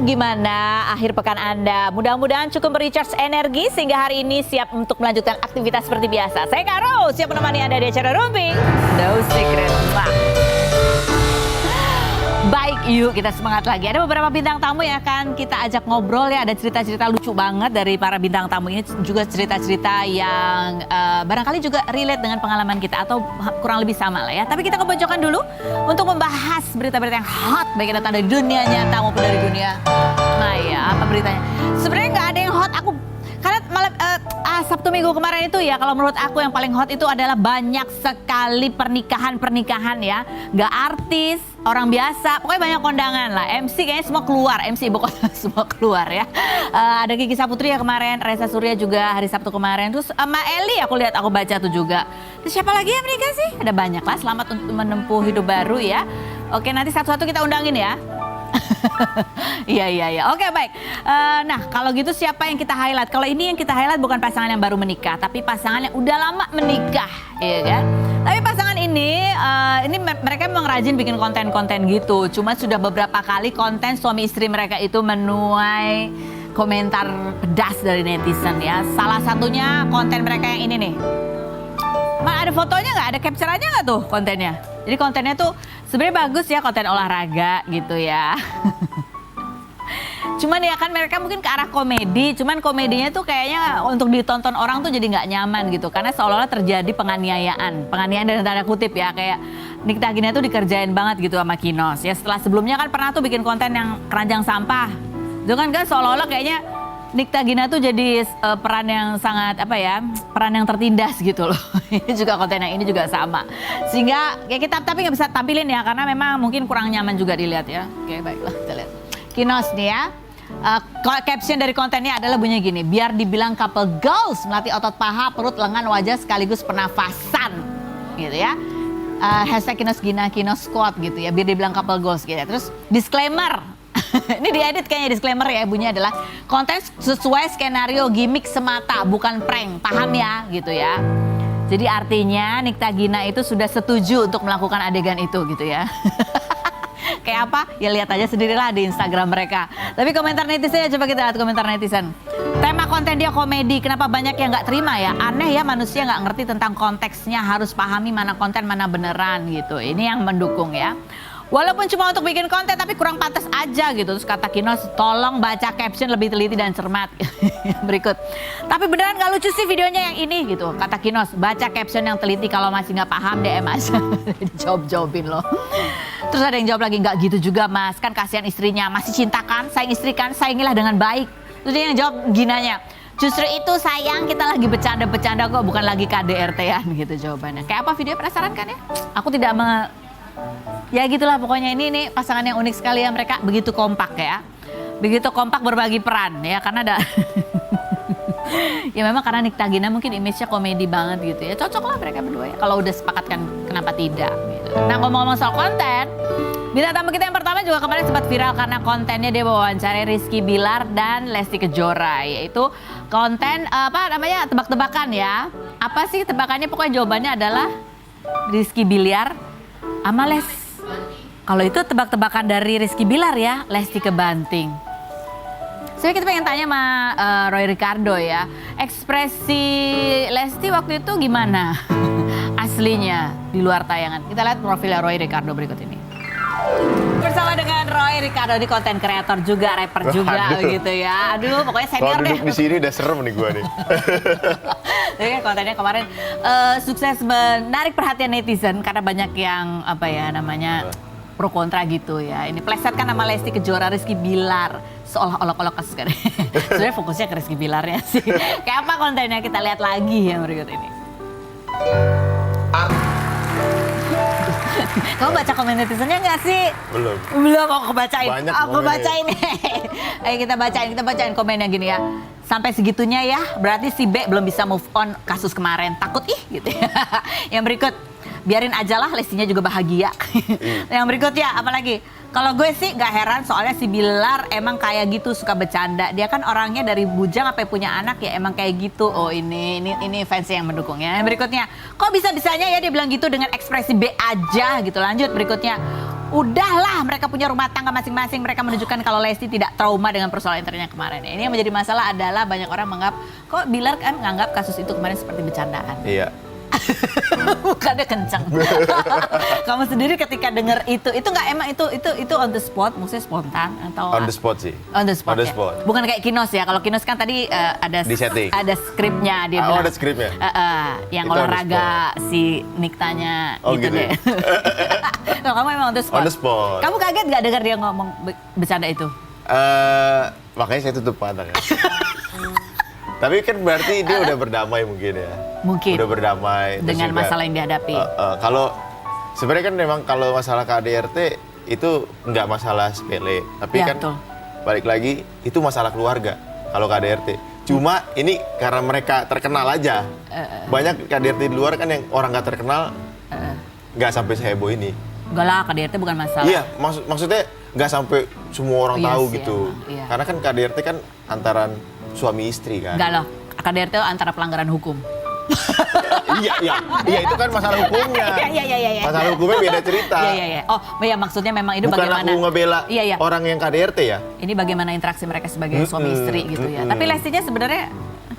gimana akhir pekan Anda? Mudah-mudahan cukup recharge energi sehingga hari ini siap untuk melanjutkan aktivitas seperti biasa. Saya Karo, siap menemani Anda di acara Rooming No Secret. Wah. Baik, yuk kita semangat lagi. Ada beberapa bintang tamu yang akan kita ajak ngobrol ya. Ada cerita-cerita lucu banget dari para bintang tamu ini. Juga cerita-cerita yang barangkali juga relate dengan pengalaman kita. Atau kurang lebih sama lah ya. Tapi kita ke pojokan dulu untuk membahas berita-berita yang hot. Baik datang dari dunia nyata maupun dari dunia maya. Apa beritanya? Sebenarnya nggak ada yang hot. Karena malam Sabtu Minggu kemarin itu ya, kalau menurut aku yang paling hot itu adalah banyak sekali pernikahan ya. Gak artis, orang biasa, pokoknya banyak kondangan lah. MC kayaknya semua keluar, MC ibu kota semua keluar ya. Ada Kiki Saputri ya kemarin, Reza Surya juga hari Sabtu kemarin. Terus sama Eli aku baca tuh juga. Terus siapa lagi yang menikah sih? Ada banyak lah, selamat untuk menempuh hidup baru ya. Oke, nanti satu-satu kita undangin ya. Iya. Oke, baik. Nah, kalau gitu siapa yang kita highlight? Kalau ini yang kita highlight bukan pasangan yang baru menikah, tapi pasangan yang udah lama menikah, ya kan? Tapi pasangan ini mereka memang rajin bikin konten-konten gitu. Cuma sudah beberapa kali konten suami istri mereka itu menuai komentar pedas dari netizen ya. Salah satunya konten mereka yang ini nih. Ada fotonya nggak? Ada capture-nya nggak tuh kontennya? Jadi kontennya tuh sebenarnya bagus ya, konten olahraga gitu ya. Cuman ya kan mereka mungkin ke arah komedi, cuman komedinya tuh kayaknya untuk ditonton orang tuh jadi nggak nyaman gitu. Karena seolah-olah terjadi penganiayaan dalam tanda kutip ya. Kayak Nikita Gina tuh dikerjain banget gitu sama Kinos. Ya setelah sebelumnya kan pernah tuh bikin konten yang keranjang sampah. Itu kan seolah-olah kayaknya Nikita Gina tuh jadi peran yang sangat peran yang tertindas gitu loh. Ini juga konten yang ini juga sama. Sehingga ya kita tapi nggak bisa tampilin ya karena memang mungkin kurang nyaman juga dilihat ya. Oke, baiklah kita lihat. Kinos nih ya. Caption dari kontennya adalah bunyinya gini, biar dibilang couple goals, melatih otot paha, perut, lengan, wajah sekaligus pernafasan gitu ya. Hashtag Kinos Gina, Kinos Squad gitu ya, biar dibilang couple goals gitu ya. Terus disclaimer. Ini diedit kayaknya disclaimer ya, bunyinya adalah konten sesuai skenario gimmick semata, bukan prank, paham ya gitu ya. Jadi artinya Nikita Gina itu sudah setuju untuk melakukan adegan itu gitu ya. Kayak apa? Ya lihat aja sendirilah di Instagram mereka. Tapi komentar netizen ya, coba kita lihat komentar netizen. Tema konten dia komedi, kenapa banyak yang nggak terima ya? Aneh ya, manusia nggak ngerti tentang konteksnya, harus pahami mana konten mana beneran gitu. Ini yang mendukung ya. Walaupun cuma untuk bikin konten tapi kurang pantas aja gitu. Terus kata Kinos, tolong baca caption lebih teliti dan cermat. Berikut. Tapi beneran gak lucu sih videonya yang ini gitu. Kata Kinos, baca caption yang teliti, kalau masih gak paham DM aja. Dijawab-jawabin loh. Terus ada yang jawab lagi, gak gitu juga mas. Kan kasihan istrinya, masih cinta kan, sayang istri kan, sayangilah dengan baik. Terus dia yang jawab ginanya, justru itu sayang, kita lagi bercanda-bercanda kok, bukan lagi KDRT-an gitu jawabannya. Kayak apa video, penasaran kan ya? Aku tidak ya gitulah pokoknya, ini pasangan yang unik sekali ya, mereka begitu kompak ya. Begitu kompak berbagi peran ya, karena ada ya memang karena Nikita Gina mungkin image-nya komedi banget gitu ya. Cocok lah mereka berdua ya, kalau udah sepakat kan kenapa tidak gitu. Nah, ngomong-ngomong soal konten, bintang tamu kita yang pertama juga kemarin sempat viral karena kontennya dia wawancara Rizky Bilar dan Lesti Kejora, yaitu konten tebak-tebakan ya. Apa sih tebakannya? Pokoknya jawabannya adalah Rizky Bilar sama kalau itu tebak-tebakan dari Rizky Bilar ya, Lesti kebanting. Sebenarnya kita pengen tanya sama Roy Ricardo ya, ekspresi Lesti waktu itu gimana aslinya di luar tayangan. Kita lihat profilnya Roy Ricardo berikut ini. Bersama dengan Roy Ricardo, di konten kreator juga, rapper juga gitu ya. Aduh, pokoknya senior deh. Kalau duduk di sini udah serem nih gue nih. Jadi kan kontennya kemarin sukses menarik perhatian netizen karena banyak yang pro kontra gitu ya. Ini plesetkan nama Lesti Kejora, Rizky Bilar, seolah olok-olok kasus kan. Sebenarnya fokusnya ke Rizky Bilarnya sih. Kayak apa kontennya, kita lihat lagi yang berikut ini. Kamu baca komen netizennya nggak sih? Belum, aku bacain. Aku bacain. Ayo kita bacain komennya gini ya. Sampai segitunya ya, berarti si B belum bisa move on kasus kemarin. Takut gitu ya. Yang berikut, biarin aja lah, Lestinya juga bahagia. Yang berikut ya, apalagi? Kalau gue sih gak heran, soalnya si Bilar emang kayak gitu, suka bercanda. Dia kan orangnya dari bujang sampai punya anak ya emang kayak gitu. Oh ini fans yang mendukung ya. Yang berikutnya, kok bisa-bisanya ya dia bilang gitu dengan ekspresi B aja gitu. Lanjut berikutnya. udahlah mereka punya rumah tangga masing-masing, mereka menunjukkan kalau Lesti tidak trauma dengan persoalan internetnya kemarin. Ini yang menjadi masalah adalah banyak orang menganggap, kok Bilar kan menganggap kasus itu kemarin seperti bercandaan. Iya. Bukannya kenceng. Kamu sendiri ketika dengar itu nggak emang itu on the spot, maksudnya spontan atau On the spot sih. On the spot. On the Ya? spot. Bukan kayak Kinos ya. Kalau Kinos kan tadi Di setting. ada skripnya dia bilang. ada skripnya. Yang Itu on the olahraga si Niktanya Oh, gitu gitu. deh. Kalau kamu emang on the spot. On the spot. Kamu kaget nggak dengar dia ngomong bercanda itu? Makanya saya tutup mata kan. Tapi kan berarti dia udah berdamai mungkin ya. Mungkin. Udah berdamai. Terus Dengan juga, masalah yang dihadapi. Kalau sebenarnya kan memang kalau masalah KDRT itu nggak masalah sepele. Tapi Ya, kan betul. balik lagi itu masalah keluarga kalau KDRT. Cuma ini karena mereka terkenal aja. Banyak KDRT di luar kan yang orang nggak terkenal nggak sampai seheboh ini. Enggak lah, KDRT bukan masalah. Iya, maksudnya nggak sampai semua orang Iya tahu sih, gitu. emang, iya. Karena kan KDRT kan antaran suami istri kan. Enggak loh, KDRT antara pelanggaran hukum. Iya itu kan masalah hukumnya. Iya. Masalah hukumnya beda cerita. Iya. Oh, ya maksudnya memang itu Bukan bagaimana. aku ngebela Iya. orang yang KDRT ya. Ini bagaimana interaksi mereka sebagai suami istri gitu ya. mm-mm. Tapi Lestinya sebenarnya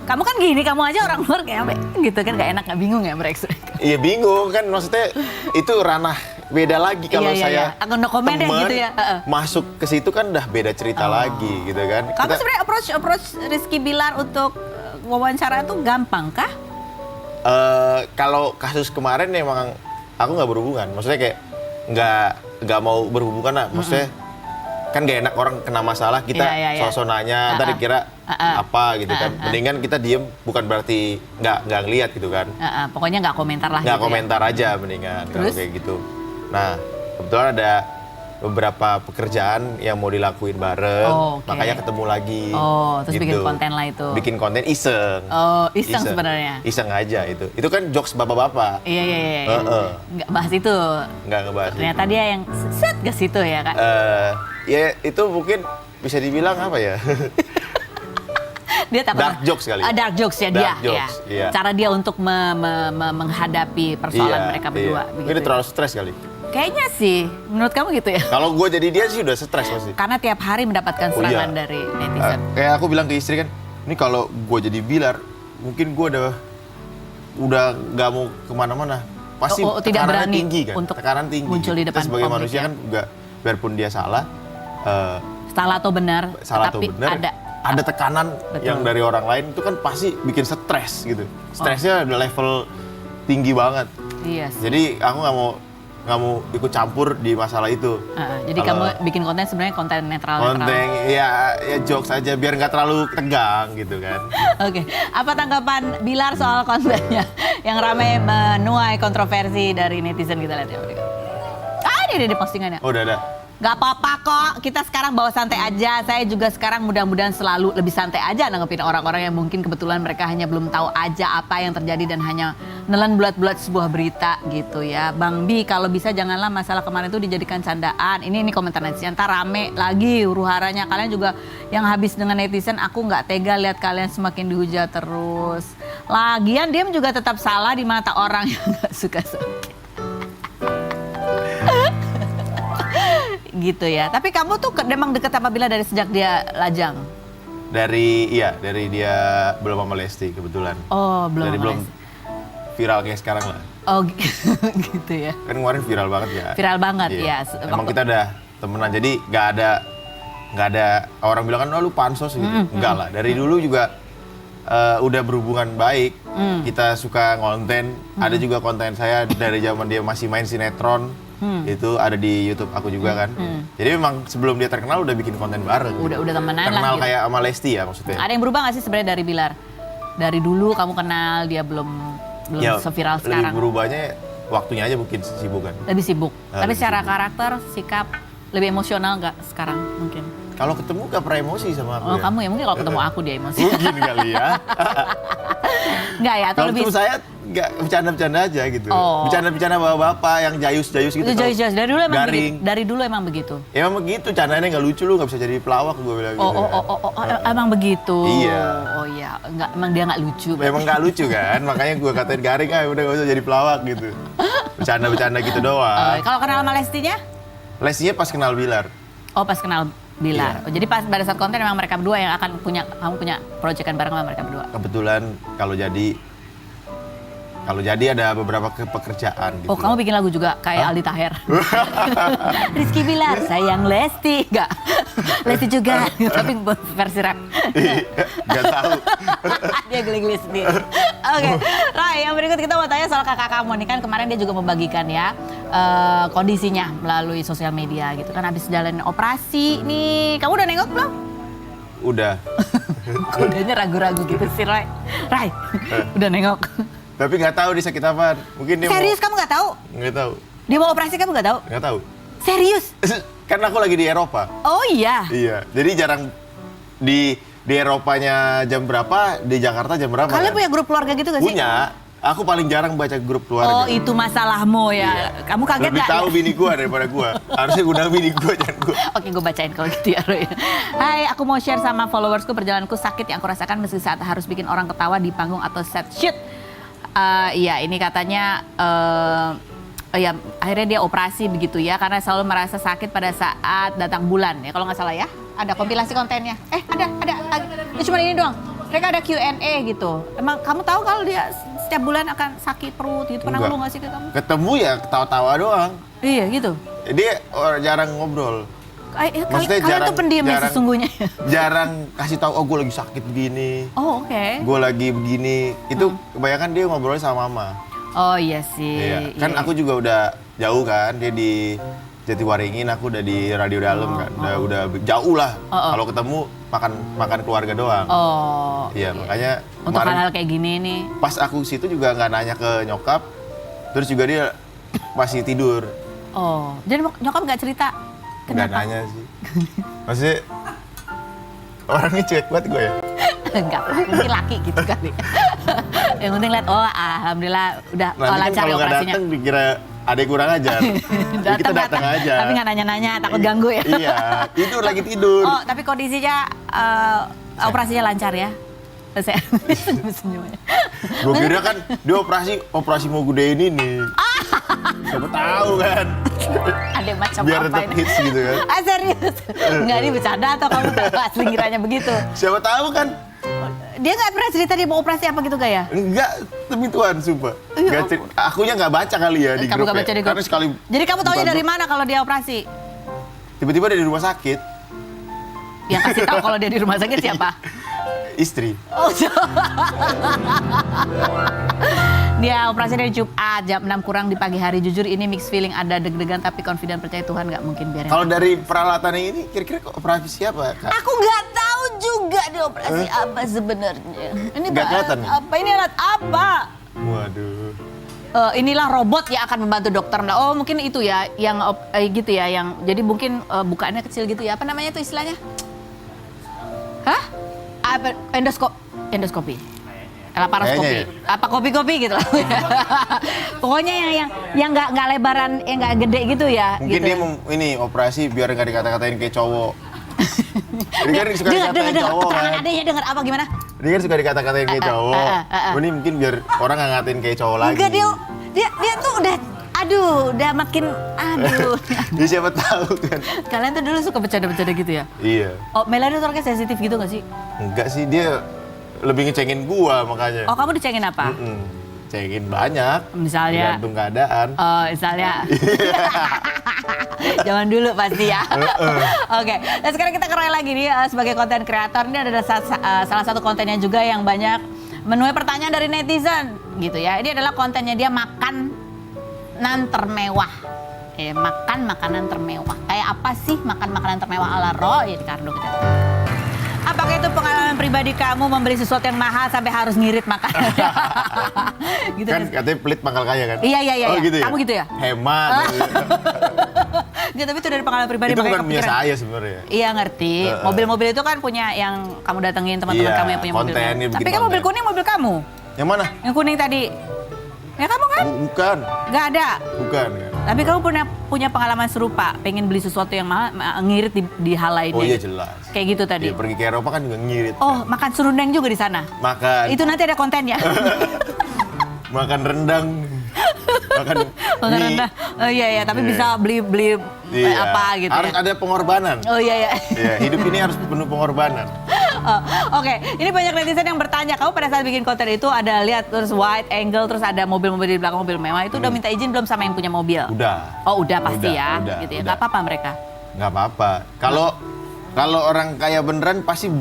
kamu kan gini, kamu aja orang luar kayak gitu kan gak enak, gak bingung ya mereka. Iya bingung kan, maksudnya itu ranah beda lagi kalau Iya. saya Aku no comment deh temen gitu ya. masuk ke situ kan udah beda cerita lagi gitu kan. Kamu Kita- sebenarnya approach Rizky Bilar untuk wawancara itu gampang kah? Kalau kasus kemarin memang aku nggak berhubungan, maksudnya kayak nggak mau berhubungan lah, maksudnya kan gak enak orang kena masalah kita Iya. sosonanya ntar dikira apa gitu kan, mendingan kita diem, bukan berarti nggak ngelihat gitu kan, Pokoknya nggak komentar lah. nggak gitu komentar aja mendingan kalau Terus? kayak gitu. Nah kebetulan ada beberapa pekerjaan yang mau dilakuin bareng, Oh, oke. makanya ketemu lagi. Oh, terus bikin gitu. konten lah itu. Bikin konten iseng. Oh, iseng sebenarnya. Iseng aja itu. Itu kan jokes bapak-bapak. Iya. Heeh. Nggak bahas itu. Nggak ngebahas. Ternyata dia yang set ke situ ya kak. Ya itu mungkin bisa dibilang apa ya? Dia tak dark pernah- jokes kali. Dark jokes ya Dark dia. jokes, iya. Cara dia untuk menghadapi persoalan mereka berdua. Mungkin begitu dia ya. terlalu stres kali. Kayaknya sih, menurut kamu gitu ya? Kalau gue jadi dia sih udah stres pasti. Karena tiap hari mendapatkan Oh, serangan iya. dari netizen. Kayak aku bilang ke istri kan, ini kalau gue jadi Bilar, mungkin gue udah nggak mau kemana-mana. Pasti Oh, tidak tekanannya berani tinggi kan. untuk Tekanan tinggi. muncul di Kita depan sebagai publik manusia ya. kan juga, biarpun dia salah, Salah atau benar, salah atau tapi benar, ada tekanan Betul. yang dari orang lain itu kan pasti bikin stres gitu. Stresnya udah level tinggi banget. Iya sih. Jadi aku nggak mau ikut campur di masalah itu. Jadi Kalau kamu bikin konten sebenarnya konten netral. konten ya jokes aja biar nggak terlalu tegang gitu kan. Oke, apa tanggapan Bilar soal kontennya yang ramai menuai kontroversi dari netizen, kita lihat ya berikut. Ini di postingannya. Oh udah ada. Gak apa-apa kok, kita sekarang bawa santai aja. Saya juga sekarang mudah-mudahan selalu lebih santai aja nanggepin orang-orang yang mungkin kebetulan mereka hanya belum tahu aja apa yang terjadi dan hanya nelan bulat-bulat sebuah berita gitu ya. Bang Bi, kalau bisa janganlah masalah kemarin itu dijadikan candaan. Ini komentar netizen, ntar rame lagi huru-haranya. Kalian juga yang habis dengan netizen, aku nggak tega lihat kalian semakin dihujat terus. Lagian dia juga tetap salah di mata orang yang nggak suka sama gitu ya. Tapi kamu tuh memang deket sama Bilar dari sejak dia lajang? Dari dia belum sama Lesti kebetulan. Oh, belum Dari sama belum Lesti. viral kayak sekarang lah. Oh, gitu ya. Kan kemarin viral banget ya. Viral banget, Iya. ya. Emang kita udah temenan, jadi nggak ada orang bilang kan, oh, lu pansos gitu. Enggak lah. Dari dulu juga udah berhubungan baik. Kita suka ngonten. Ada juga konten saya dari zaman dia masih main sinetron. Itu ada di YouTube aku juga kan. Jadi memang sebelum dia terkenal udah bikin konten bareng. Udah temenan lah Kenal gitu. kayak sama Lesti ya maksudnya. Ada yang berubah gak sih sebenarnya dari Bilar? Dari dulu kamu kenal, dia belum Ya, seviral lebih sekarang. berubahnya waktunya aja mungkin sibuk kan. Lebih sibuk. Tapi Lebih secara sibuk. karakter, sikap, lebih emosional nggak sekarang mungkin? Kalau ketemu gak pernah emosi sama aku Oh, ya. kamu ya mungkin kalau ketemu aku dia emosi. Mungkin kali ya. Enggak ya, atau Kalau lebih ketemu saya nggak bercanda-bercanda aja gitu. Oh. Bercanda-bercanda bapak-bapak yang jayus-jayus gitu. itu tau. jelas dari dulu emang Garing. begitu. Dari dulu emang begitu. Ya emang begitu, candanya nggak lucu, lu nggak bisa jadi pelawak, gue bilang gitu. Emang begitu. Iya. Oh iya, enggak, emang dia nggak lucu. Memang nggak lucu kan, makanya gue katain Garing, udah gak usah jadi pelawak gitu. Bercanda-bercanda gitu doang. Kalau kenal sama Lestinya? Lesnya pas kenal Bilar. Oh, pas kenal Bilar. Iya. Oh, jadi pas pada saat konten memang mereka berdua yang akan kamu punya proyekan bareng sama mereka berdua. Kebetulan kalau jadi ada beberapa pekerjaan gitu. Oh, kamu bikin lagu juga kayak Aldi Taher. Rizky Bilar, sayang Lesti. Enggak. Lesti juga, tapi versi rap. Gak tahu. Dia geli-geli sendiri. Oke, Rai, yang berikut kita mau tanya soal kakak kamu nih kan kemarin dia juga membagikan ya kondisinya melalui sosial media gitu kan habis jalan operasi nih. Kamu udah nengok belum? Udah. Kudanya ragu-ragu gitu sih, Rai. Rai, udah nengok. Tapi nggak tahu dia sakit apa. Mungkin dia Serius kamu nggak tahu? Nggak tahu. Dia mau operasi kamu nggak tahu? Nggak tahu. Serius? Kan aku lagi di Eropa. Oh iya. Iya. Jadi jarang di Eropanya jam berapa, di Jakarta jam berapa. Kalian kan? punya grup keluarga gitu gak sih? Punya. Aku paling jarang baca grup keluarga. Oh itu masalahmu ya. Iya. Kamu kaget Lebih nggak? tahu bini gua daripada gua. Harusnya gua bini gua jangan gua. Oke, gue bacain kalau gitu ya, Roy. Hai, aku mau share sama followersku perjalananku sakit yang aku rasakan meski saat harus bikin orang ketawa di panggung atau set shoot. Iya, ini katanya ya akhirnya dia operasi begitu ya karena selalu merasa sakit pada saat datang bulan ya kalau nggak salah ya. Ada kompilasi kontennya. Ada. Ini cuma ini doang. Mereka ada Q&A gitu. Emang kamu tahu kalau dia setiap bulan akan sakit perut gitu? Pernah Enggak. ngomong nggak sih ke kamu? Ketemu ya ketawa-tawa doang. Iya gitu. Dia jarang ngobrol. Maksudnya Kalian tuh pendiam ya sesungguhnya. Jarang kasih tahu oh gue lagi sakit begini. Oh oke. Gue lagi begini. Itu kebanyakan dia ngobrolnya sama mama. Oh iya sih. Iya. Kan Iya. aku juga udah jauh kan. Dia di Jatiwaringin, aku udah di Radio Dalam kan. Udah jauh lah. Kalau ketemu makan keluarga doang. Oh. Iya, makanya Untuk kemarin hal-hal kayak gini nih. pas aku situ juga nggak nanya ke nyokap. Terus juga dia masih tidur. Oh. Jadi nyokap nggak cerita Nggak kenapa? nanya sih. Maksudnya orangnya cuek banget gue ya. Enggak, mungkin laki gitu kali. Yang penting lihat, oh alhamdulillah udah Nanti kan lancar kalau ya nggak operasinya. datang dikira adek kurang ajar. Jadi kita datang aja. Tapi nggak nanya-nanya, takut ganggu ya. Iya, tidur lagi tidur. Oh, tapi kondisinya operasinya lancar ya? Saya senyumnya. Gue kira kan dia operasi mau gedein ini. Siapa tahu kan. Ada macam Biar apa tetap ini? hits gitu kan. Serius? Enggak, ini bercanda atau kamu asli ngiranya begitu? Siapa tahu kan. Dia nggak pernah cerita dia mau operasi apa gitu gak ya? Enggak, demi Tuhan, sumpah. Akunya nggak baca kali ya di Kamu grup nggak baca ya. di grup? Karena sekali Jadi kamu taunya buka dari grup, mana kalau dia operasi? tiba-tiba dia di rumah sakit. Yang kasih tahu kalau dia di rumah sakit siapa? Istri. Oh, dia operasi dari Jumat jam 6 kurang di pagi hari. Jujur ini mixed feeling, ada deg-degan tapi confident percaya Tuhan nggak mungkin biarin. Kalau dari peralatannya ini kira-kira operasi siapa, Kak? Aku nggak tahu juga dia operasi apa sebenarnya. Ini Nggak kelihatan nih? apa? Ini alat apa? Waduh. Inilah robot yang akan membantu dokter. Oh mungkin itu ya yang gitu ya yang jadi mungkin bukaannya kecil gitu ya. Apa namanya itu istilahnya? Hah? Apa endoskopi? Laparoskopi. Kayaknya Apa kopi-kopi gitu lah. Pokoknya yang nggak lebaran, yang nggak gede gitu ya. Mungkin gitu. dia ini operasi biar nggak dikata-katain kayak cowok. Dia kan suka dikatain cowok kan. Keterangan adanya dengar apa gimana? Dia kan suka dikata-katain kayak cowok. Ini mungkin biar orang nggak ngatain kayak cowok lagi. Enggak, dia tuh udah makin Dia siapa tahu kan. Kalian tuh dulu suka bercanda-bercanda gitu ya? Iya. Oh, Melanie tuh orangnya sensitif gitu gak sih? Enggak sih, dia lebih ngecengin gua makanya. Oh, kamu dicengin apa? Cengin banyak. Misalnya? Tergantung keadaan. Oh, misalnya. Zaman dulu pasti ya. Oke, dan sekarang kita ke Roy lagi nih sebagai konten kreator. Ini adalah salah satu kontennya juga yang banyak menuai pertanyaan dari netizen gitu ya. Ini adalah kontennya dia makanan termewah. Makan makanan termewah. Kayak apa sih makan makanan termewah ala Roy di Kardo kita? Apakah itu pengalaman pribadi kamu membeli sesuatu yang mahal sampai harus ngirit makanan? Gitu Kan katanya pelit pangkal kaya kan? Iya. Oh, gitu ya? Kamu gitu ya? Hemat. Nggak, tapi itu dari pengalaman pribadi. Itu makanya bukan punya kepikiran. saya sebenarnya. Iya ngerti. Mobil-mobil itu kan punya yang kamu datengin teman-teman Iya, kamu yang punya mobil. konten, dia Tapi bikin kan mobil konten. kuning mobil kamu. Yang mana? Yang kuning tadi. Ya kamu kan? Bukan. Nggak ada. Bukan. Tapi kamu punya pengalaman serupa, pengen beli sesuatu yang mahal, ngirit di hal lainnya. Oh iya jelas. Kayak gitu tadi. Dia pergi ke Eropa kan juga ngirit. Oh, makan serundeng juga di sana. Makan. Itu nanti ada kontennya. Makan rendang. Makan rendah. Oh iya tapi bisa beli apa gitu harus ya. ada pengorbanan. Oh iya. Iya, hidup ini harus penuh pengorbanan. Oke, ini banyak netizen yang bertanya, kamu pada saat bikin konten itu ada lihat terus wide angle, terus ada mobil-mobil di belakang mobil mewah, itu udah minta izin belum sama yang punya mobil? Udah. Oh udah pasti ya, udah, gitu ya. udah. Gak apa-apa mereka? Nggak apa-apa. Kalau orang kaya beneran pasti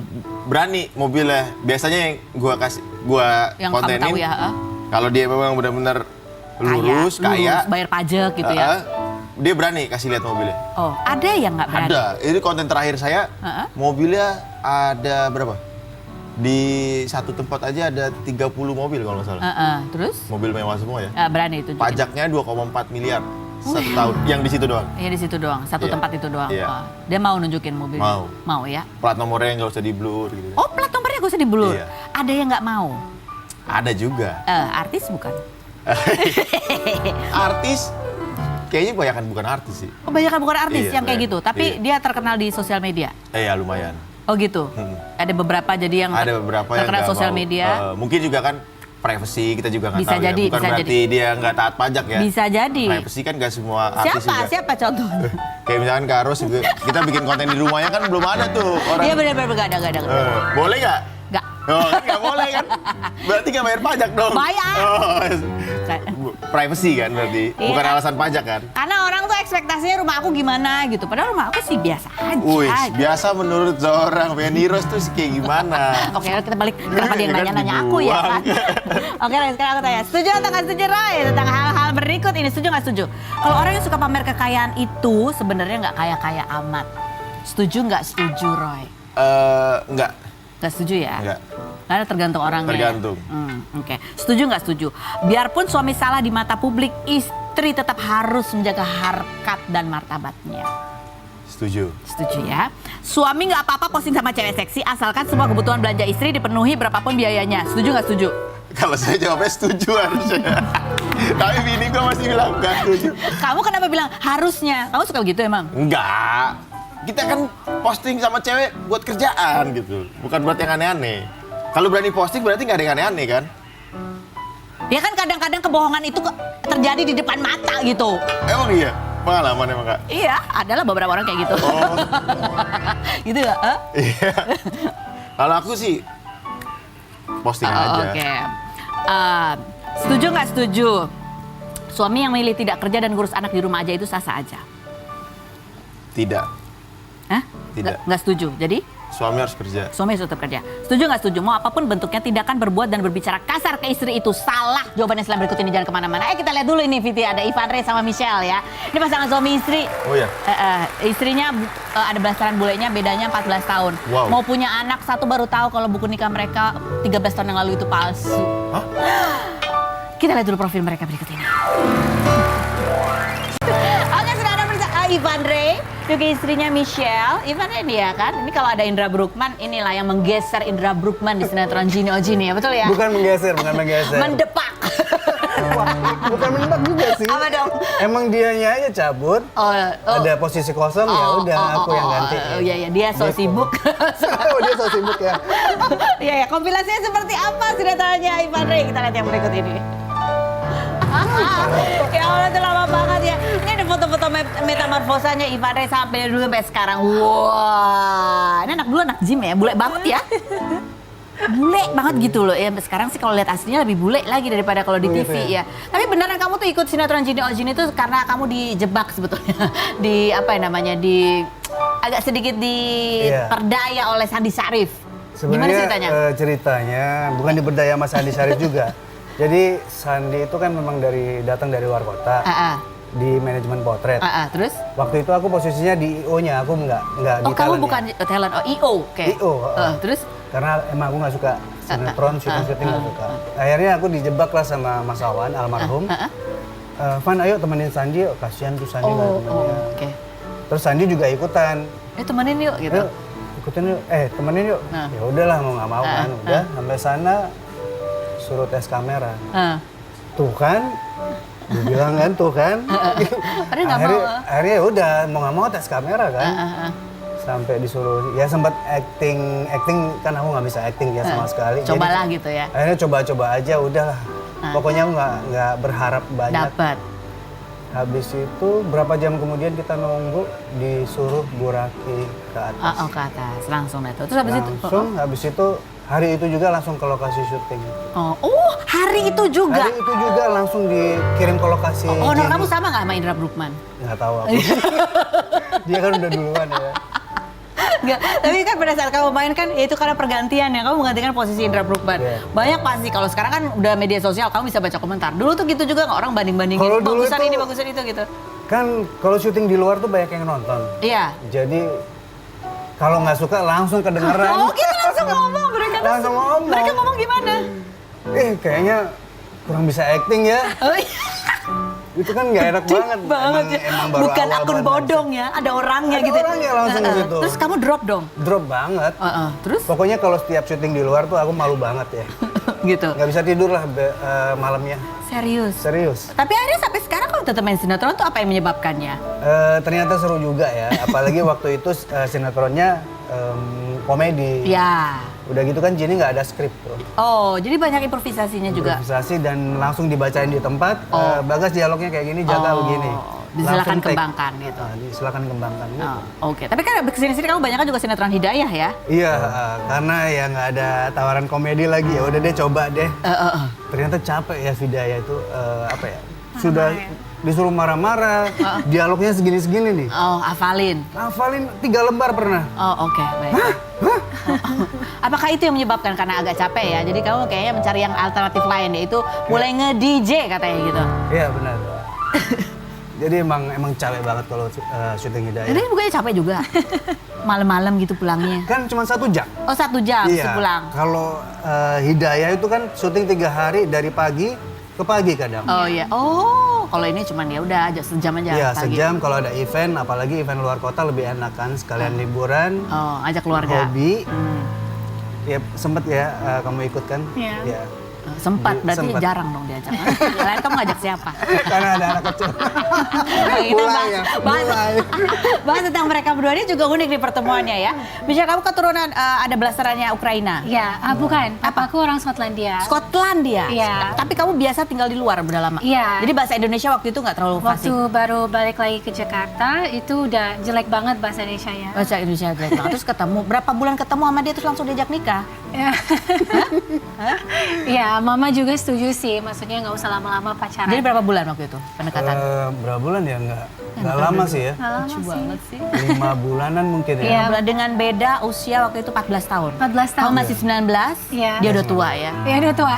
berani mobilnya. Biasanya yang gua Yang kontenin. kamu tahu ya? Kalau dia memang benar-benar lurus, kaya, bayar pajak gitu ya? dia berani kasih lihat mobilnya. Oh, ada yang nggak berani? Ada. Itu konten terakhir saya, mobilnya ada berapa? Di satu tempat aja ada 30 mobil kalau nggak salah. Terus? Mobil mewah semua ya. Berani itu. Pajaknya 2,4 miliar satu tahun. Yang di situ doang. Iya di situ doang, satu Iya. tempat itu doang. Iya. Dia mau nunjukin mobil? Mau ya? Plat nomornya nggak usah di blur gitu. Oh plat nomornya gak usah diblur? Iya. Ada yang nggak mau? Ada juga. Artis bukan? Artis, kayaknya kebanyakan bukan artis sih. Kebanyakan bukan artis Iya, yang kayak gitu, tapi iya. dia terkenal di sosial media? Ya lumayan. Oh gitu? Ada beberapa jadi yang Ada beberapa yang terkenal nggak sosial mau. media? Mungkin juga kan privacy kita juga nggak Bisa tahu jadi, ya. Bukan bisa berarti dia nggak taat pajak ya. Bisa jadi. Privacy kan nggak semua artis juga. Siapa contohnya? Kayak misalkan Kak Ros juga, kita bikin konten di rumahnya kan belum ada tuh orang. Iya benar-benar gak ada. Boleh nggak? Nggak. Oh, kan nggak boleh kan? Berarti nggak bayar pajak dong. Bayar. Privacy kan berarti, Iya. bukan alasan pajak kan? Karena orang tuh ekspektasinya rumah aku gimana gitu. Padahal rumah aku sih biasa aja. Wih, gitu. biasa menurut seorang Niros tuh kayak gimana? Oke, kita balik. Kenapa dia Kan nanya-nanya aku ya kan? Oke, sekarang aku tanya. Setuju atau nggak setuju, Roy? Tentang hal-hal berikut ini. Setuju nggak setuju? Kalau orang yang suka pamer kekayaan itu sebenarnya nggak kaya-kaya amat. Setuju nggak setuju, Roy? Enggak. Nggak setuju ya? Enggak. Karena tergantung orangnya. Tergantung. Oke. Setuju nggak setuju? Biarpun suami salah di mata publik, istri tetap harus menjaga harkat dan martabatnya. Setuju. Setuju ya. Suami nggak apa-apa posting sama cewek seksi asalkan semua kebutuhan belanja istri dipenuhi berapapun biayanya. Setuju nggak setuju? Kalau saya jawabnya setuju harusnya. Tapi bini gue masih bilang enggak setuju. Kamu kenapa bilang harusnya? Kamu suka begitu emang? Enggak. Kita kan posting sama cewek buat kerjaan gitu. Bukan buat yang aneh-aneh. Kalau berani posting berarti nggak ada yang aneh-aneh kan? Ya kan kadang-kadang kebohongan itu terjadi di depan mata gitu. Emang iya? Pengalaman emang Kak? Iya, adalah beberapa orang kayak gitu. Oh. Gitu ya? Iya. Kalau aku sih posting aja. Oke. Setuju nggak setuju? Suami yang milih tidak kerja dan ngurus anak di rumah aja itu sah-sah aja. Tidak. Hah? Tidak. Nggak setuju. Jadi? Suami harus kerja. Suami harus tetap kerja. Setuju nggak setuju? Mau apapun bentuknya, tindakan berbuat dan berbicara kasar ke istri itu salah. Jawabannya setelah berikut ini, jangan kemana-mana. Kita lihat dulu ini video ada Ivan Rey sama Michelle ya. Ini pasangan suami istri. Oh ya? Istrinya ada blasteran bulenya, bedanya 14 tahun. Wow. Mau punya anak satu baru tahu kalau buku nikah mereka 13 tahun yang lalu itu palsu. Hah? Kita lihat dulu profil mereka berikut ini. Oke, sudah ada bersama Ivan Rey, juga istrinya Michelle. Ivan Rey dia kan, ini kalau ada Indra Bruggman, inilah yang menggeser Indra Bruggman di sinetron Gini Oh Gini ya, betul ya? Bukan menggeser. Mendepak. Bukan mendepak juga sih. Apa dong? Emang dianya aja cabut. Ada posisi kosong ya udah aku yang ganti. Oh iya, dia so Gitu. sibuk. Oh dia so sibuk ya. Iya ya, kompilasinya seperti apa sinetronnya Ivan Rey? Kita lihat yang berikut ini. Ya Allah, itu lama banget ya. Ini ada foto-foto metamorfosanya Ivan Rey sampai dulu sampai sekarang. Wah, ini anak dulu anak gym ya, bule banget ya. Bule banget gitu loh ya. Sekarang sih kalau lihat aslinya lebih bule lagi daripada kalau di TV ya. Tapi beneran kamu tuh ikut sinetron Gini Oh Gini itu karena kamu dijebak sebetulnya. Di apa ya namanya, di agak sedikit diperdaya oleh Sandi Syarif. Gimana ceritanya? Ceritanya bukan diberdaya sama Sandi Syarif juga. Jadi Sandi itu kan memang datang dari luar kota. Di manajemen potret. Terus? Waktu itu aku posisinya di IO-nya, aku nggak di Oh, kamu talent-nya. bukan talent, IO kayak. IO. Terus? Karena emang aku nggak suka sinetron, syuting nggak suka. Akhirnya aku dijebak lah sama Mas Awan, almarhum. Van, ayo temenin Sandi, yuk. Kasihan tuh Sandi nggak temennya. Oke. Terus Sandi juga ikutan. Temenin yuk gitu. Ayo, ikutin yuk. Temenin yuk. Ya udahlah mau nggak mau kan. Udah sampai sana suruh tes kamera. Tuh kan, gue bilang kan tuh kan. Akhirnya ya udah mau nggak mau tes kamera kan. Sampai disuruh, ya sempat acting kan aku nggak bisa acting ya sama sekali. Cobalah gitu ya. Akhirnya coba-coba aja, udahlah. Pokoknya aku nggak berharap banyak. Dapat. Habis itu berapa jam kemudian kita nunggu disuruh Buraki ke atas. Oh, ke atas langsung itu. Terus Habis itu hari itu juga langsung ke lokasi syuting. Oh, hari itu juga. Hari itu juga langsung dikirim ke lokasi. Honor kamu sama nggak sama Indra Bruggman? Nggak tahu aku. Dia kan udah duluan ya. Enggak, tapi kan pada saat kamu main kan ya itu karena pergantian ya, kamu menggantikan posisi Indra Bruggman. Yeah. Banyak pasti, kalau sekarang kan udah media sosial, kamu bisa baca komentar. Dulu tuh gitu juga nggak, orang banding-bandingin, Kalau dulu bagusan itu- ini, bagusan itu gitu. Kan kalau syuting di luar tuh banyak yang nonton. Iya. Jadi kalau nggak suka langsung kedengeran. Oh gitu langsung ngomong, mereka tuh. Langsung ngomong. Mereka ngomong gimana? Kayaknya kurang bisa acting ya. Oh, iya. Itu kan nggak enak banget. Banget ya. Emang baru Bukan awal akun banget. bodong ya, ada orangnya Ada gitu. orangnya langsung di situ. Terus kamu drop dong? Drop banget. Terus? Pokoknya kalau setiap syuting di luar tuh aku malu banget ya. Gitu. Nggak bisa tidur lah malamnya. Serius? Serius. Tapi akhirnya sampai sekarang kamu tetap main sinetron tuh apa yang menyebabkannya? Ternyata seru juga ya. Apalagi waktu itu sinetronnya komedi. Ya. Udah gitu kan Jenny nggak ada skrip tuh. Oh, jadi banyak improvisasinya juga? Improvisasi dan langsung dibacain di tempat. Oh. Bagas dialognya kayak gini, Jaga begini. Silakan Langsung take. kembangkan gitu. Silakan kembangkan. Gitu. Oke, tapi kan kesini-sini kamu banyak kan juga sinetron Hidayah ya? Iya, karena ya nggak ada tawaran komedi lagi ya. Udah deh coba deh. Ternyata capek ya Vidaya itu apa ya? Sudah disuruh marah-marah, dialognya segini-segini nih. Oh, hafalin. Hafalin 3 lembar pernah. Oh, oke, baik. Apakah itu yang menyebabkan karena agak capek ya? Jadi kamu kayaknya mencari yang alternatif lain, yaitu mulai nge-DJ katanya gitu. Iya benar. Jadi emang capek banget kalau syuting Hidayah. Jadi bukannya capek juga? Malam-malam gitu pulangnya? Kan cuma 1 jam. Oh, 1 jam pulang. Kalau Hidayah itu kan syuting 3 hari dari pagi ke pagi kadang. Oh iya. Oh, kalau ini cuman ya udah aja sejam aja Iya, pagi. sejam. Kalau ada event, apalagi event luar kota lebih enak kan, sekalian liburan, Oh, ajak keluarga. hobi. Ya sempet ya kamu ikut kan? Iya. Ya. Sempat, berarti Sempat. jarang dong diajak. Lain kamu ngajak siapa? Karena ada anak kecil. Kita Mulai ya, mulai. bahas tentang mereka berdua ini juga unik di pertemuannya ya. Misalnya kamu keturunan ada belasannya Ukraina. Ya, bukan. Papaku orang Skotlandia. Skotlandia. Iya. Tapi kamu biasa tinggal di luar udah lama. Iya. Jadi bahasa Indonesia waktu itu nggak terlalu Waktu fasih. baru balik lagi ke Jakarta, itu udah jelek banget bahasa Indonesia ya. Bahasa Indonesia jelek banget. Terus ketemu, berapa bulan ketemu sama dia terus langsung diajak nikah? Ya, mama juga setuju sih. Maksudnya nggak usah lama-lama pacaran. Jadi berapa bulan waktu itu pendekatan? Berapa bulan ya? Nggak lama sih ya. Nggak lama Lucu sih. banget sih. 5 bulanan mungkin ya. Iya. Dengan beda usia waktu itu 14 tahun. 14 tahun. Kamu masih 19, Iya. dia udah tua ya. Ya udah tua.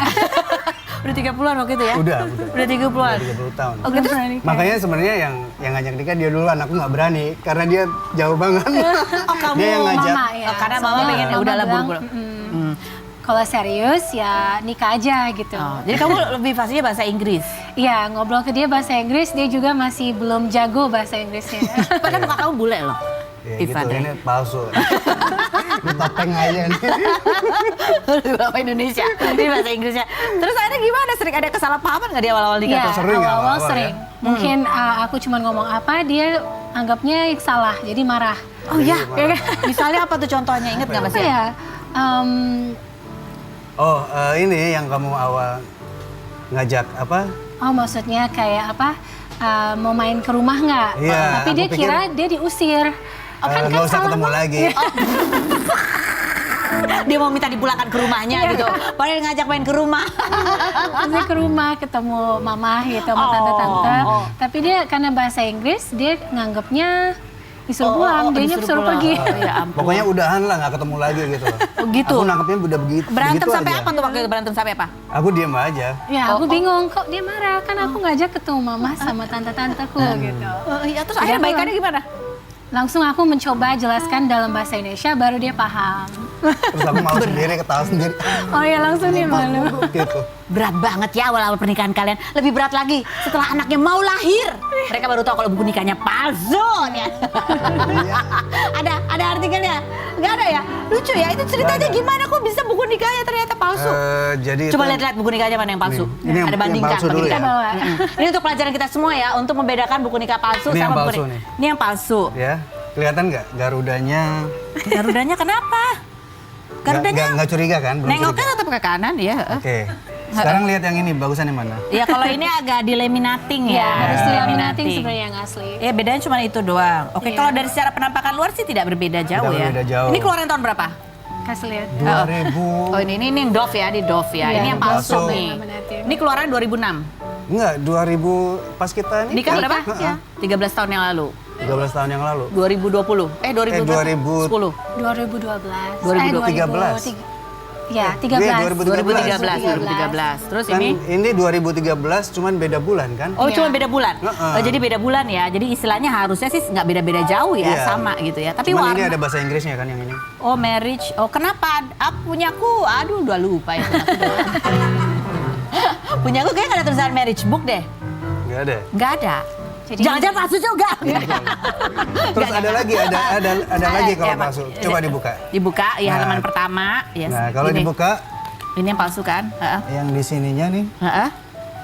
Udah 30-an waktu itu ya? Udah. Udah 30-an. 30 tahun. Oke, terus Makanya sebenarnya yang ngajak nikah dia duluan, aku nggak berani karena dia jauh banget. oh, kamu Dia yang ngajak. Mama ya. Oh, karena mama Soalnya pengen ya mama udahlah bilang, buru-buru. Kalau serius ya nikah aja gitu. Oh, jadi kamu lebih fasihnya bahasa Inggris. Iya, ngobrol ke dia bahasa Inggris, dia juga masih belum jago bahasa Inggrisnya. Padahal muka kamu bule loh. Ya Ivan gitu, ya. ini palsu. Ini topeng aja nih. Lebih apa Indonesia. Ini bahasa Inggrisnya. Terus akhirnya gimana? Sering ada kesalahpahaman nggak di awal-awal nikah Iya, tuh? Sering awal-awal awal-awal sering. ya. Mungkin aku cuma ngomong apa, dia anggapnya salah, jadi marah. Oh ya, Jadi marah. misalnya apa tuh contohnya? Ingat nggak Mas Apa ya? ya? Oh, ini yang kamu awal ngajak apa? Oh maksudnya kayak apa? Mau main ke rumah nggak? Iya, Tapi aku dia pikir- kira dia diusir. Oh, kan Nggak usah salah ketemu banget. lagi. Dia mau minta dipulangkan ke rumahnya gitu. Padahal ngajak main ke rumah. Dia ke rumah ketemu mama gitu sama Oh, tante-tante. oh. Tapi dia karena bahasa Inggris dia nganggapnya disuruh pulang, dianya disuruh disuruh pulang. pergi. Oh, ya ampun. Pokoknya udahan lah, nggak ketemu lagi gitu. Oh, gitu? Aku nangkepnya udah begitu. Berantem begitu sampai aja. apa tuh waktu itu? Berantem sampai apa? Aku diem aja. Ya aku bingung kok dia marah kan aku ngajak ketemu mama sama tante-tanteku gitu. Iya, terus akhirnya Udah, baikannya gimana? Langsung aku mencoba jelaskan dalam bahasa Indonesia baru dia paham. Terus aku malu sendiri, ketawa sendiri. Oh ya langsung dia malu. Gitu. Berat banget ya awal-awal pernikahan kalian. Lebih berat lagi setelah anaknya mau lahir. Mereka baru tahu kalau buku nikahnya palsu. Ya. ada artikelnya? Nggak ada ya? Lucu ya? Itu ceritanya Nggak ada. gimana kok bisa buku nikahnya ternyata palsu? Jadi Coba itu- lihat-lihat buku nikahnya mana yang palsu. Nih, ini yang- Ada yang bandingkan. palsu dulu bandingkan. ya. Bawa. Ini untuk pelajaran kita semua ya, untuk membedakan buku nikah palsu Ini yang sama buku palsu nikah. nih. Ini yang palsu. Ya, kelihatan nggak Garudanya? Garudanya kenapa? Garudanya Nggak curiga kan? Belum nengoknya curiga. tetap ke kanan ya. Oke. Sekarang lihat yang ini, bagusan yang mana? Ya kalau ini agak dilaminating ya. Harus dilaminating sebenarnya yang asli. Ya bedanya cuma itu doang. Oke, Iya. kalau dari secara penampakan luar sih tidak berbeda jauh Tidak ya. berbeda jauh. Ini keluaran tahun berapa? Kasih lihat. 2000. Oh ini yang Dove ya, di Dove ya. Iya, Ini yang palsu palsu. nih. Laminating. Ini keluaran 2006. Enggak, 2000 pas kita ini. Nikah berapa? Heeh. 13 tahun yang lalu. 13 tahun yang lalu. 2020. 2010. 2012. 2013. Ya, Iya, 13. 2013. Terus Kan ini ini 2013 cuman beda bulan kan? Oh, Iya. cuma beda bulan. Heeh. Oh, jadi beda bulan ya. Jadi istilahnya harusnya sih nggak beda-beda jauh ya, Iya. sama gitu ya. Tapi Cuman warna ini ada bahasa Inggrisnya kan yang ini. Oh, marriage. Oh, kenapa? Punyaku, aduh udah lupa ya. Punyaku kayaknya nggak ada tulisan marriage book deh. Enggak ada. Nggak ada. Jadi- Jangan-jangan palsu juga. Terus ada lagi, ada lagi kalau Ya, Pak. palsu. Coba dibuka. Dibuka, ya Nah. halaman pertama. Ya, Nah, kalau ini. dibuka Ini yang palsu kan? Heeh. yang di sininya nih. Heeh.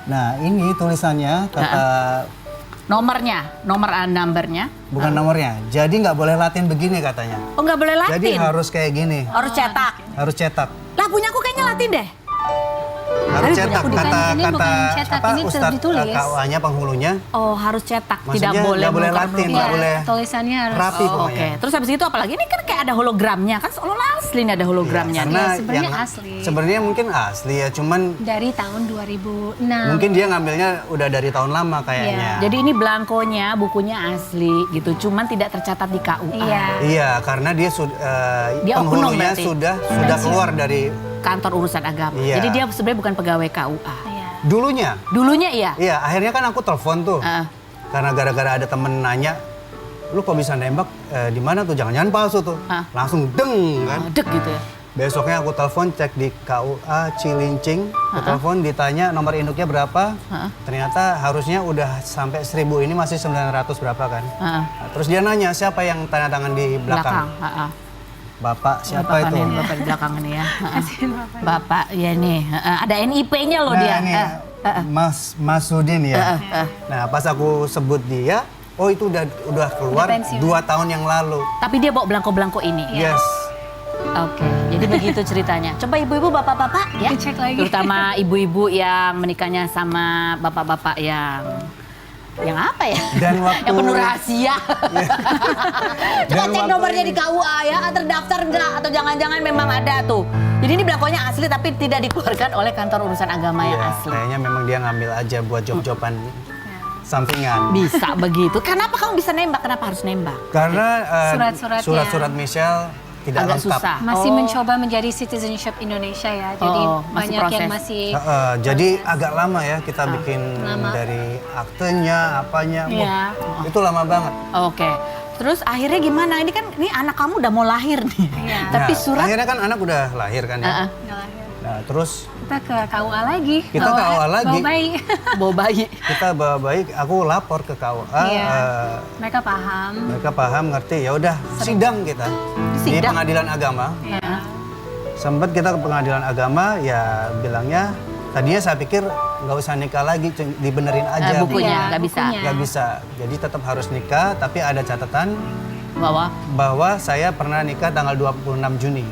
Nah, ini tulisannya kata Nomornya, numbernya. bukan nomornya. Jadi nggak boleh Latin begini katanya. Oh, nggak boleh Latin. Jadi harus kayak gini. Harus cetak. Harus cetak. Lah, punyaku kayaknya Latin deh. Harus Tapi cetak punya aku kata ini bukan cetak, ini Ustadz ditulis. KUA-nya penghulunya Oh, harus cetak. Maksudnya Tidak boleh nggak boleh melukar- Latin, melukar. nggak boleh Tulisannya harus. rapi Oh, pokoknya. Oke, terus habis itu apalagi? Ini kan kayak ada hologramnya kan, seolah asli nih ada hologramnya. Karena Iya, sebenarnya yang- asli. Sebenarnya mungkin asli ya, cuman Dari tahun 2006. mungkin dia ngambilnya udah dari tahun lama kayaknya. Iya. Jadi ini belangkonya, bukunya asli gitu, cuman tidak tercatat di KUA. Iya. Iya, karena dia Dia oknum penghulunya berarti. sudah keluar dari Kantor urusan agama. Iya. Jadi dia sebenarnya bukan pegawai KUA. Iya. dulunya. Dulunya iya. Iya, akhirnya kan aku telepon tuh. Heeh. Karena gara-gara ada temen nanya, lu kok bisa nembak di mana tuh? Jangan-jangan palsu tuh. Hah? Langsung deng kan. Dek gitu ya. Besoknya aku telepon cek di KUA Cilincing, aku telepon ditanya nomor induknya berapa. Ternyata harusnya udah sampai 1000, ini masih 900 berapa kan. Heeh. Nah, terus dia nanya siapa yang tanda tangan di belakang. Heeh. Bapak siapa Bapak itu? nih, bapak di belakang ini ya. Heeh. Kasihan Bapak. Bapak ya nih, ada NIP-nya loh Nah, dia. ini Mas Masudin ya. Nah, pas aku sebut dia, oh itu udah keluar Udah pensiun. 2 tahun yang lalu. Tapi dia bawa belangko-belangko ini. Yes. Oke, jadi begitu ceritanya. Coba ibu-ibu, bapak-bapak ya. Dicek lagi. Terutama ibu-ibu yang menikahnya sama bapak-bapak yang apa ya? Dan waktu- yang penuh rahasia. Coba Dan cek waktu nomornya ini- di KUA ya, terdaftar enggak? Atau jangan-jangan memang ada tuh. Jadi ini belangkonya asli tapi tidak dikeluarkan oleh kantor urusan agama yang Iya, asli. kayaknya memang dia ngambil aja buat job-joban sampingan. Bisa begitu. Kenapa kamu bisa nembak? Kenapa harus nembak? Karena Surat-suratnya. surat-surat Michelle tidak Agak lengkap. susah. Masih Oh. mencoba menjadi citizenship Indonesia ya. Jadi Oh, masih banyak proses. yang masih Jadi agak lama ya kita bikin lama. dari aktenya, apanya. Wah, Iya. itu lama banget. Oke. Terus akhirnya gimana? Ini kan anak kamu udah mau lahir nih. Iya. Tapi Nah, surat akhirnya kan anak udah lahir kan ya. Heeh. nggak lahir. Nah, terus Kita ke KUA lagi. Kita ke KUA lagi. Bawa bayi. bawa bayi. kita bawa baik, aku lapor ke KUA. Iya. eh, Mereka paham. mereka paham, ngerti. Ya udah, sidang kita di Sidang? pengadilan agama. Iya. Sempat kita ke pengadilan agama, ya bilangnya tadinya saya pikir nggak usah nikah lagi, dibenerin aja. Bukunya Iya, nggak bisa. bukunya. Nggak bisa. Jadi tetap harus nikah, tapi ada catatan Bahwa bahwa saya pernah nikah tanggal 26 Juni.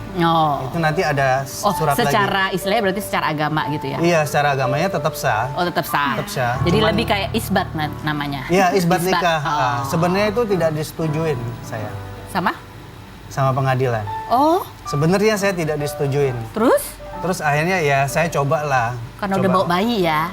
Itu nanti ada Oh, surat lagi. secara istilahnya berarti secara agama gitu ya? Iya, secara agamanya tetap sah. Oh, tetap sah. Tetap sah. Jadi Cuman- lebih kayak isbat namanya. Iya, isbat nikah. Oh. Ah, sebenarnya itu tidak disetujuin saya Sama? sama pengadilan. Oh, Sebenarnya saya tidak disetujuin. terus? Terus akhirnya ya saya cobalah. Karena udah bawa bayi ya.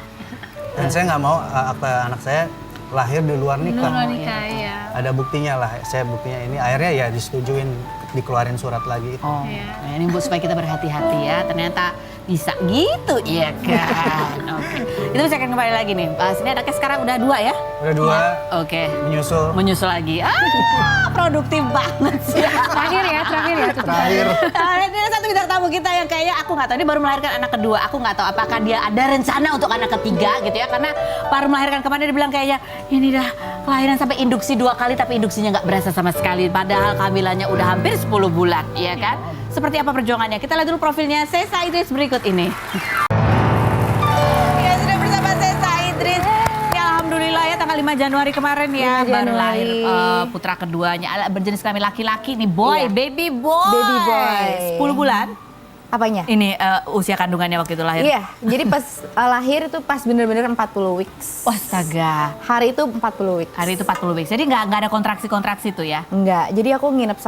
Dan saya nggak mau akte anak saya lahir di luar nikah. Dulu nikah, iya. Ada buktinya lah, saya buktinya ini. Akhirnya ya disetujuin, dikeluarin surat lagi. Oh, Iya. nah ini Bu supaya kita berhati-hati ya. Ternyata bisa gitu, iya kan? Oke. Kita bisa akan kembali lagi nih. Sini anaknya sekarang udah 2 ya? Udah 2, Oke. menyusul. Menyusul lagi. Produktif banget sih. Terakhir ya. tutup Terakhir. Ini ada satu bintang tamu kita yang kayaknya aku nggak tahu, dia baru melahirkan anak kedua. Aku nggak tahu apakah dia ada rencana untuk anak ketiga gitu ya, karena baru melahirkan kemarin dia bilang kayaknya ini dah kelahiran sampai induksi 2 kali tapi induksinya nggak berasa sama sekali. Padahal kehamilannya udah hampir 10 bulan, ya kan? Seperti apa perjuangannya? Kita lihat dulu profilnya Sesa Idris berikut ini. Ya sudah bersama Sesa Idris. Ya alhamdulillah ya tanggal 5 Januari kemarin ya 5 baru lahir Januari. putra keduanya berjenis kelamin laki-laki nih boy, Iya. baby boy. Baby boy. 10 bulan. Apanya? Ini usia kandungannya waktu itu lahir. Iya, jadi pas lahir itu pas bener-bener 40 weeks. Astaga. Hari itu 40 weeks. Hari itu 40 weeks. Jadi nggak ada kontraksi-kontraksi tuh ya? Enggak, jadi aku nginep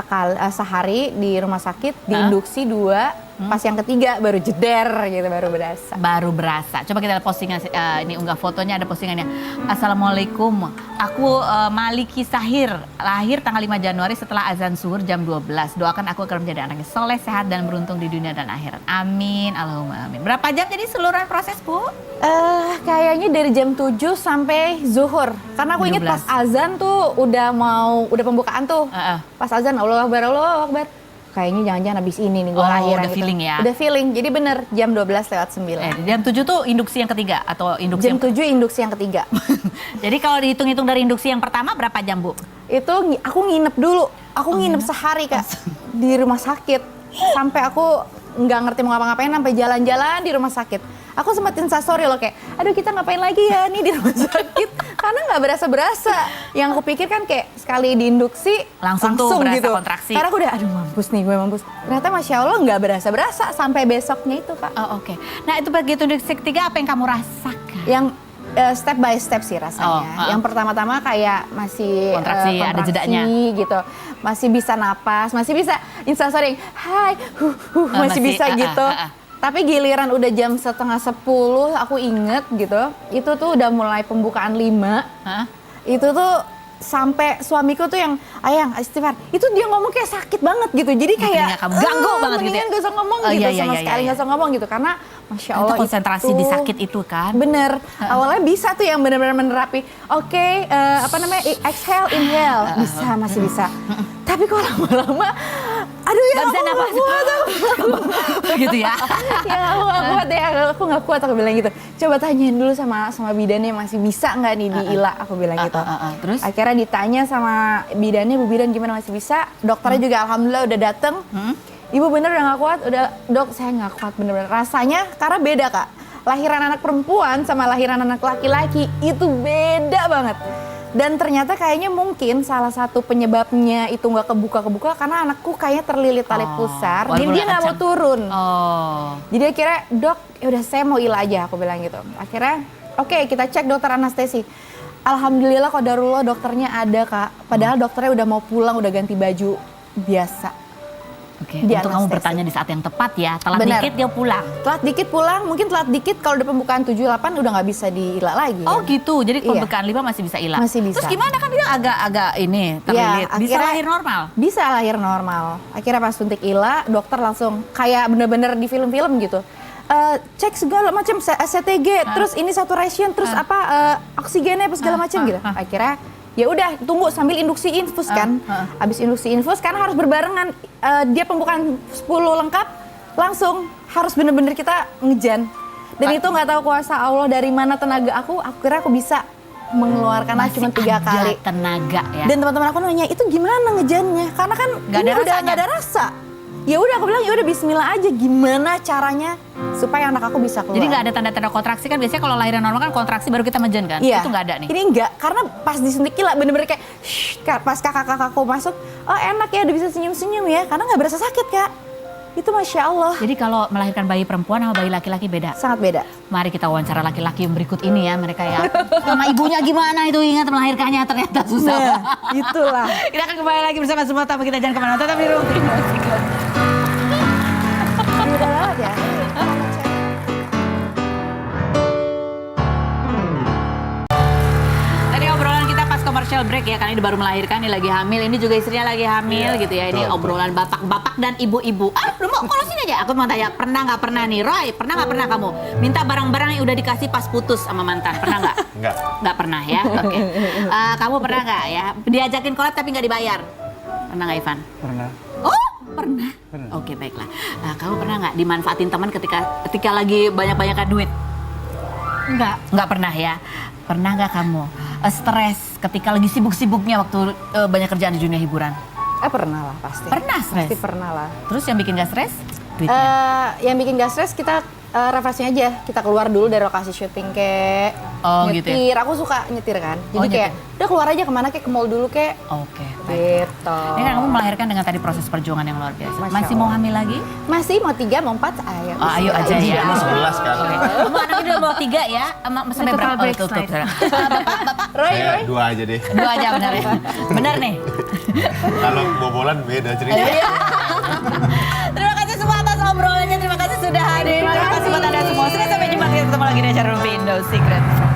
sehari di rumah sakit, diinduksi 2, pas yang ketiga baru jeder gitu, baru berasa. Baru berasa. Coba kita lihat postingan, ini unggah fotonya, ada postingannya. Assalamualaikum, aku Maliki Sahir, lahir tanggal 5 Januari setelah azan zuhur jam 12. Doakan aku akan menjadi anak yang soleh, sehat dan beruntung di dunia dan akhirat. Amin, Allahumma amin. Berapa jam jadi seluruhan proses, Bu? Kayaknya dari jam 7 sampai zuhur. Karena aku inget 17. pas azan tuh udah pembukaan tuh. Pas azan Allah Akbar. Kayaknya jangan-jangan habis ini nih gue Oh, lahiran udah gitu. feeling ya? Udah feeling, jadi bener jam 12:09. Jam 7 tuh induksi yang ketiga atau induksi Jam yang... 7 induksi yang ketiga. Jadi kalau dihitung-hitung dari induksi yang pertama berapa jam, Bu? Itu aku nginep dulu. Aku nginep sehari, Kak. Di rumah sakit. Sampai aku nggak ngerti mau ngapa-ngapain, sampai jalan-jalan di rumah sakit. Aku sempat instastory loh kayak, aduh kita ngapain lagi ya nih di rumah sakit. Karena nggak berasa-berasa. Yang aku pikir kan kayak sekali diinduksi Langsung tuh berasa kontraksi. Karena aku udah, aduh mampus nih, gue mampus. Ternyata Masya Allah nggak berasa-berasa sampai besoknya itu, Kak. Oh, oke. Nah itu begitu induksi ketiga apa yang kamu rasakan? Yang step by step sih rasanya. Yang pertama-tama kayak masih Kontraksi, ada jedanya. gitu. Masih bisa napas, masih bisa instastory, hai, masih bisa gitu. Tapi giliran udah jam 9:30 aku inget gitu, itu tuh udah mulai pembukaan 5. Itu tuh sampai suamiku tuh yang ayang istighfar, itu dia ngomong kayak sakit banget gitu, jadi kayak kamu ganggu banget gitu ya? Gak usah ngomong gitu, sama sekali gak usah ngomong gitu, karena Masya Allah itu konsentrasi di sakit itu kan? Bener, awalnya bisa tuh yang benar-benar menerapi, exhale, inhale, bisa, masih bisa. Tapi kok lama-lama, aduh ya Gak bisa aku napas. gak kuat Gitu ya? Ya aku gak kuat ya, aku gak kuat, aku bilang gitu. Coba tanyain dulu sama bidannya masih bisa gak nih di ILA, aku bilang gitu. Terus? Akhirnya ditanya sama bidannya, Bu Bidan gimana masih bisa, dokternya juga alhamdulillah udah dateng. Ibu bener udah gak kuat, udah dok saya gak kuat bener-bener. Rasanya karena beda Kak, lahiran anak perempuan sama lahiran anak laki-laki itu beda banget. Dan ternyata kayaknya mungkin salah satu penyebabnya itu nggak kebuka karena anakku kayaknya terlilit tali pusar, jadi dia nggak mau turun. Jadi akhirnya dok, udah saya mau ILA aja, aku bilang gitu. Akhirnya oke, kita cek dokter anestesi. Alhamdulillah qadarullah dokternya ada Kak. Padahal dokternya udah mau pulang, udah ganti baju biasa. Oke, untuk kamu bertanya di saat yang tepat ya. Telat dikit dia pulang. Telat dikit pulang, mungkin telat dikit kalau udah pembukaan 7-8 udah nggak bisa diilah lagi. Oh ya. gitu, jadi pembukaan 5 masih bisa ilah. Masih bisa. Terus gimana kan dia agak ini terlilit. Ya, bisa lahir normal? Bisa lahir normal. Akhirnya pas suntik ilah, dokter langsung kayak bener-bener di film-film gitu. Cek segala macam CTG, terus ini saturation, terus oksigennya segala macam gitu. Akhirnya ya udah tunggu sambil induksi infus kan. Abis induksi infus karena harus berbarengan, dia pembukaan 10 lengkap langsung harus bener-bener kita ngejan. Dan itu nggak tahu kuasa Allah dari mana tenaga aku kira aku bisa mengeluarkan cuma 3 kali tenaga ya. Dan teman-teman aku nanya itu gimana ngejannya karena kan nggak ada rasa. Ya udah aku bilang ya udah Bismillah aja, gimana caranya supaya anak aku bisa keluar. Jadi nggak ada tanda-tanda kontraksi kan, biasanya kalau lahiran normal kan kontraksi baru kita menjen kan? Iya. Itu nggak ada nih? Ini enggak, karena pas disuntik ilah bener-bener kayak pas kakak-kakakku masuk, oh enak ya udah bisa senyum-senyum ya, karena nggak berasa sakit Kak. Itu Masya Allah. Jadi kalau melahirkan bayi perempuan sama bayi laki-laki beda? Sangat beda. Mari kita wawancara laki-laki yang berikut ini ya, mereka ya. Sama ibunya gimana itu ingat melahirkannya ternyata susah. Nah, itulah. Kita akan kembali lagi bersama semua tamu kita, jangan kemana-mana, tetap di rumah. Udah banget ya. Tadi obrolan kita pas commercial break ya, karena ini baru melahirkan, ini lagi hamil, ini juga istrinya lagi hamil gitu ya. Ini obrolan bapak-bapak dan ibu-ibu. Kalau sini aja, aku mau tanya, pernah nggak pernah nih, Roy? Pernah nggak pernah kamu minta barang-barang yang udah dikasih pas putus sama mantan? Pernah nggak? Enggak. Nggak pernah ya. Oke. Kamu pernah nggak ya diajakin collab tapi nggak dibayar? Pernah nggak Ivan? Pernah. Oh, pernah. Oke, baiklah. Kamu pernah nggak dimanfaatin teman ketika lagi banyak-banyakan duit? Nggak pernah ya. Pernah nggak kamu stres ketika lagi sibuk-sibuknya waktu banyak kerjaan di dunia hiburan? Pernah lah pasti. Pernah stres? Pasti pernah lah. Terus yang bikin gak stres? Duitnya? Yang bikin gak stres kita refreshing aja. Kita keluar dulu dari lokasi syuting kayak Gitu nyetir. Aku suka nyetir kan. Jadi kayak udah keluar aja kemana kayak ke mall dulu kayak. Oke, baik. Gitu. Ini kan kamu melahirkan dengan tadi proses perjuangan yang luar biasa. Masya Masih mau Allah. hamil lagi? Masih mau 3, mau 4, ayo. Oh, ayo aja ya. Ini 11 kan. Oke. Kamu anaknya udah bawa 3 ya? Sampai Total berapa? break Tutup. slide. Roy, Saya Roy. 2 aja deh. 2 aja benar ya? Benar nih. Kalau bobolan beda cerita. Terima kasih semua atas obrolannya. Terima kasih sudah hadir. Terima kasih buat Anda semua. Sampai jumpa, kita ketemu lagi di acara Rumpi Indo Secret.